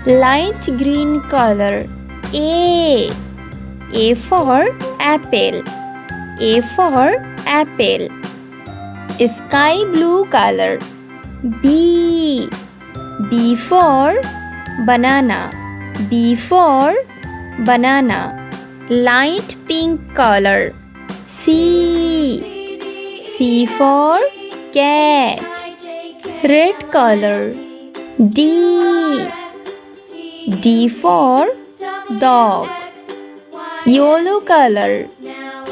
light green color. A for apple. A for apple. Sky blue color. B for banana. B for banana. Light pink color. C for cat. Red color. D for dog. Yellow color.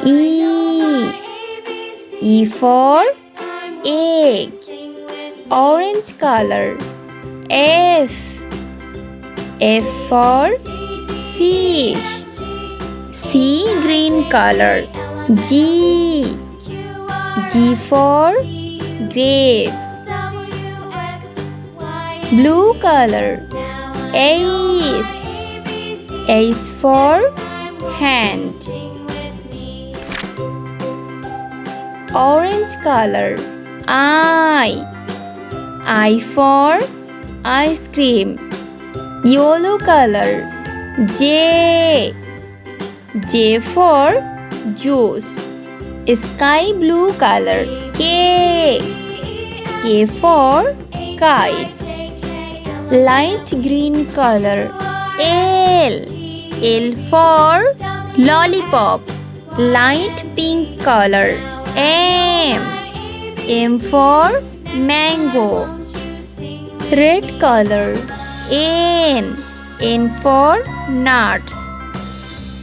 E for egg. Orange color. F for fish. C green color. G for grapes. Blue color. H for hand. Orange color. I for ice cream. Yellow color. J for juice. Sky blue color. K for kite. Light green color. L for lollipop. Light pink color. M for mango. Red color. N for nuts.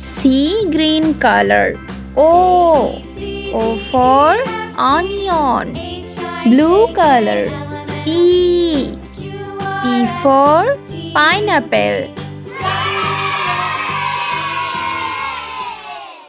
C green color. O for onion. Blue color. P for pineapple.